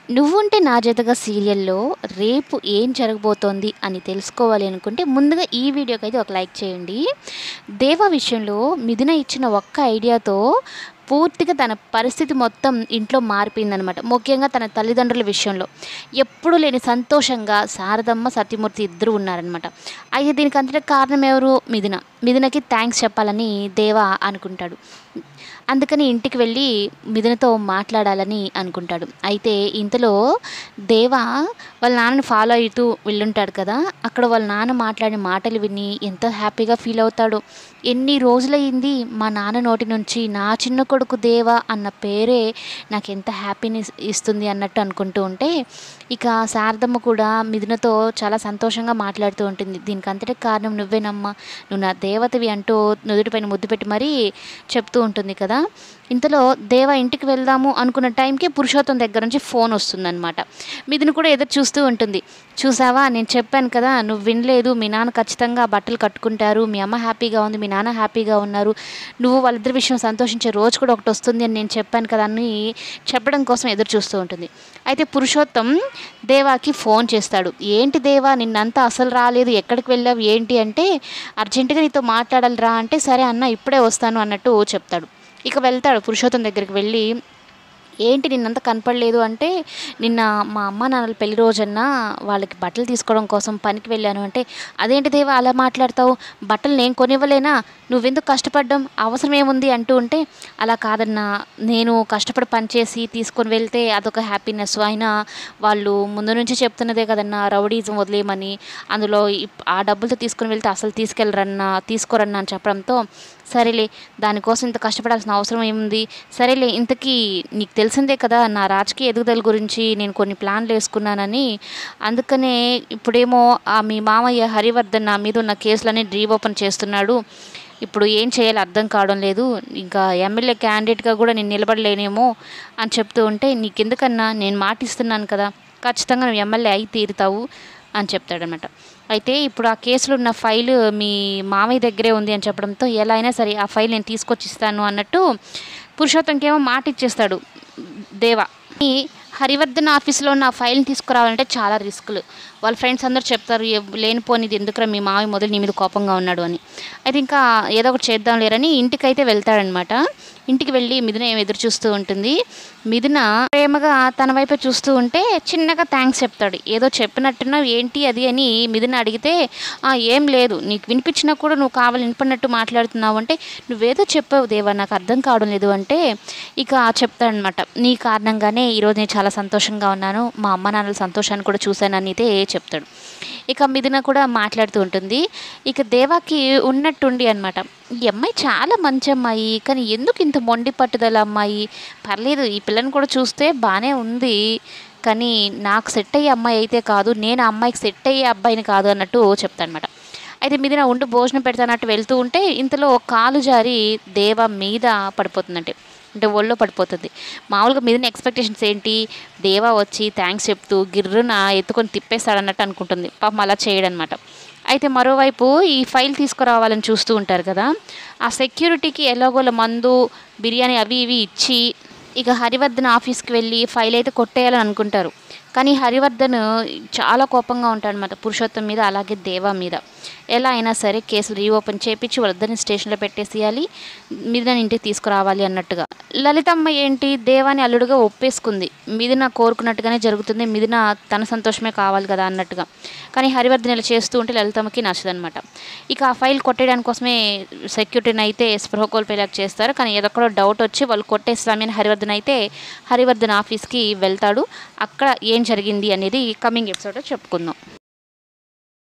నువ్వుంటే నా జతగా సీరియల్‌లో రేపు ఏం జరగబోతోంది అని తెలుసుకోవాలి అనుకుంటే ముందుగా ఈ వీడియోకైతే ఒక లైక్ చేయండి. దేవ విషయంలో మిథున ఇచ్చిన ఒక్క ఐడియాతో పూర్తిగా తన పరిస్థితి మొత్తం ఇంట్లో మారిపోయిందనమాట. ముఖ్యంగా తన తల్లిదండ్రుల విషయంలో. ఎప్పుడూ లేని సంతోషంగా శారదమ్మ, సత్యమూర్తి ఇద్దరు ఉన్నారనమాట. అయితే దీనికి అంతటికి కారణం ఎవరు? మిథున. మిథునకి థ్యాంక్స్ చెప్పాలని దేవ అనుకుంటాడు. అందుకని ఇంటికి వెళ్ళి మిథునతో మాట్లాడాలని అనుకుంటాడు. అయితే ఇంతలో దేవ వాళ్ళ నాన్నని ఫాలో అవుతూ వెళ్ళుంటాడు కదా! అక్కడ వాళ్ళ నాన్న మాట్లాడిన మాటలు విని ఎంతో హ్యాపీగా ఫీల్ అవుతాడు. ఎన్ని రోజులయింది మా నాన్న నోటి నుంచి నా చిన్న కొడుకు దేవ అన్న పేరే నాకెంత హ్యాపీనెస్ ఇస్తుంది అన్నట్టు అనుకుంటూ ఉంటే, ఇక శారదమ్మ కూడా మిథునతో చాలా సంతోషంగా మాట్లాడుతూ ఉంటుంది. దీనికి అంతటికి కారణం నువ్వేనమ్మా, నువ్వు నా దేవతవి అంటూ నుదుటిపైన ముద్దు పెట్టి మరీ చెప్తూ ఉంటుంది కదా! ఇంతలో దేవ ఇంటికి వెళ్దాము అనుకున్న టైంకి పురుషోత్తం దగ్గర నుంచి ఫోన్ వస్తుందన్నమాట. మిథున కూడా ఎదురు చూస్తూ ఉంటుంది. చూసావా, నేను చెప్పాను కదా, నువ్వు వినలేదు. మీ నాన్న ఖచ్చితంగా బట్టలు కట్టుకుంటారు, మీ అమ్మ హ్యాపీగా ఉంది, మీ నాన్న హ్యాపీగా ఉన్నారు, నువ్వు వాళ్ళిద్దరి విషయం సంతోషించే రోజు కూడా ఒకటి వస్తుంది అని నేను చెప్పాను కదా అని చెప్పడం కోసం ఎదురు చూస్తూ ఉంటుంది. అయితే పురుషోత్తం దేవాకి ఫోన్ చేస్తాడు. ఏంటి దేవా, నిన్నంతా అసలు రాలేదు, ఎక్కడికి వెళ్ళావు ఏంటి అంటే, అర్జెంటుగా నీతో మాట్లాడాలి రా అంటే, సరే అన్న ఇప్పుడే వస్తాను అన్నట్టు చెప్తాడు. ఇక వెళ్తాడు పురుషోత్తం దగ్గరికి వెళ్ళి, ఏంటి నిన్నంతా కనపడలేదు అంటే, నిన్న మా అమ్మ నాన్నల పెళ్లి రోజన్నా వాళ్ళకి బట్టలు తీసుకోవడం కోసం పనికి వెళ్ళాను అంటే, అదేంటి దేవా అలా మాట్లాడతావు, బట్టలు నేను కొనివ్వలేనా, నువ్వెందుకు కష్టపడ్డం, అవసరం ఏముంది అంటూ ఉంటే, అలా కాదన్నా, నేను కష్టపడి పనిచేసి తీసుకొని వెళ్తే అదొక హ్యాపీనెస్, అయినా వాళ్ళు ముందు నుంచి చెప్తున్నదే కదన్నా రౌడీజం వదిలేయమని, అందులో ఆ డబ్బులతో తీసుకొని వెళ్తే అసలు తీసుకోరన్నా అని చెప్పడంతో, సరేలే దానికోసం ఇంత కష్టపడాల్సిన అవసరం ఏముంది, సరేలే ఇంతకీ నీకు తెలిసిందే కదా నా రాజకీయ ఎదుగుదల గురించి నేను కొన్ని ప్లాన్లు వేసుకున్నానని, అందుకనే ఇప్పుడేమో మీ మామయ్య హరివర్ధన్ నా మీద ఉన్న కేసులన్నీ రీఓపెన్ చేస్తున్నాడు, ఇప్పుడు ఏం చేయాలో అర్థం కావడం లేదు, ఇంకా ఎమ్మెల్యే క్యాండిడేట్గా కూడా నేను నిలబడలేనేమో అని చెప్తూ ఉంటే, నీకెందుకన్నా నేను మాట ఇస్తున్నాను కదా, ఖచ్చితంగా నువ్వు ఎమ్మెల్యే అయి తీరుతావు అని చెప్తాడనమాట. అయితే ఇప్పుడు ఆ కేసులో ఉన్న ఫైల్ మీ మామయ్య దగ్గరే ఉంది అని చెప్పడంతో, ఎలా అయినా సరే ఆ ఫైల్ నేను తీసుకొచ్చి ఇస్తాను అన్నట్టు పురుషోత్తంకేమో మాట ఇచ్చేస్తాడు దేవ. ఈ హరివర్ధన్ ఆఫీస్లో ఉన్న ఆ ఫైల్ని తీసుకురావాలంటే చాలా రిస్కులు. వాళ్ళ ఫ్రెండ్స్ అందరూ చెప్తారు, లేనిపోనిది ఎందుకురా మీ మామయ్య మొదలు నీ మీద కోపంగా ఉన్నాడు అని. అయితే ఇంకా ఏదో ఒకటి చేద్దాం లేరని ఇంటికైతే వెళ్తాడనమాట. ఇంటికి వెళ్ళి మిథున ఏమి ఎదురు చూస్తూ ఉంటుంది. మిథున ప్రేమగా తన వైపే చూస్తూ ఉంటే చిన్నగా థ్యాంక్స్ చెప్తాడు. ఏదో చెప్పినట్టున్నావు ఏంటి అది అని మిథున అడిగితే, ఏం లేదు, నీకు వినిపించినా కూడా నువ్వు కావాలి వినపడినట్టు మాట్లాడుతున్నావు అంటే, నువ్వేదో చెప్పావు దేవా నాకు అర్థం కావడం లేదు అంటే, ఇక చెప్తాడనమాట, నీ కారణంగానే ఈరోజు నేను చాలా సంతోషంగా ఉన్నాను, మా అమ్మ నాన్నల సంతోషాన్ని కూడా చూశానని అయితే చెప్తాడు. ఇక మిథున కూడా మాట్లాడుతూ ఉంటుంది. ఇక దేవాకి ఉన్నట్టుండి అనమాట, ఈ అమ్మాయి చాలా మంచి అమ్మాయి, కానీ ఎందుకు ఇంత మొండి పట్టుదల అమ్మాయి, పర్లేదు ఈ పిల్లని కూడా చూస్తే బాగానే ఉంది, కానీ నాకు సెట్ అయ్యే అమ్మాయి అయితే కాదు, నేను ఆ అమ్మాయికి సెట్ అయ్యే అబ్బాయిని కాదు అన్నట్టు చెప్తానమాట. అయితే మిథున ఉండి భోజనం పెడతానట్టు వెళ్తూ ఉంటే ఇంతలో కాలు జారి దేవ మీద పడిపోతుందంటే, అంటే ఒళ్ళో పడిపోతుంది. మామూలుగా మిథున ఎక్స్పెక్టేషన్స్ ఏంటి, దేవా వచ్చి థ్యాంక్స్ చెప్తూ గిర్రున ఎత్తుకొని తిప్పేస్తాడన్నట్టు అనుకుంటుంది. పాపం అలా చేయడనమాట. అయితే మరోవైపు ఈ ఫైల్ తీసుకురావాలని చూస్తూ ఉంటారు కదా, ఆ సెక్యూరిటీకి ఎలాగోల మందు బిర్యానీ అవి ఇవి ఇచ్చి ఇక హరివర్ధన్ ఆఫీస్కి వెళ్ళి ఫైల్ అయితే కొట్టేయాలని అనుకుంటారు. కానీ హరివర్ధన్ చాలా కోపంగా ఉంటాడనమాట పురుషోత్తం మీద, అలాగే దేవా మీద. ఎలా అయినా సరే కేసులు రీఓపెన్ చేయించి వాళ్ళిద్దరిని స్టేషన్లో పెట్టేసేయాలి, మిథున ఇంటికి తీసుకురావాలి అన్నట్టుగా. లలితమ్మ ఏంటి, దేవాని అల్లుడుగా ఒప్పేసుకుంది, మిథున కోరుకున్నట్టుగానే జరుగుతుంది, మిథున తన సంతోషమే కావాలి కదా అన్నట్టుగా. కానీ హరివర్ధన్ ఇలా చేస్తూ ఉంటే లలితమ్మకి నచ్చదనమాట. ఇక ఆ ఫైల్ కొట్టేయడానికి కోసమే సెక్యూరిటీని అయితే స్పృహ కోల్పోయేలాగా చేస్తారు. కానీ ఎక్కడో డౌట్ వచ్చి వాళ్ళు కొట్టేస్తామని హరివర్ధన్ అయితే హరివర్ధన్ ఆఫీస్కి వెళ్తాడు. అక్కడ ఏం జరిగింది అనేది కమింగ్ ఎపిసోడ్లో చెప్పుకుందాం.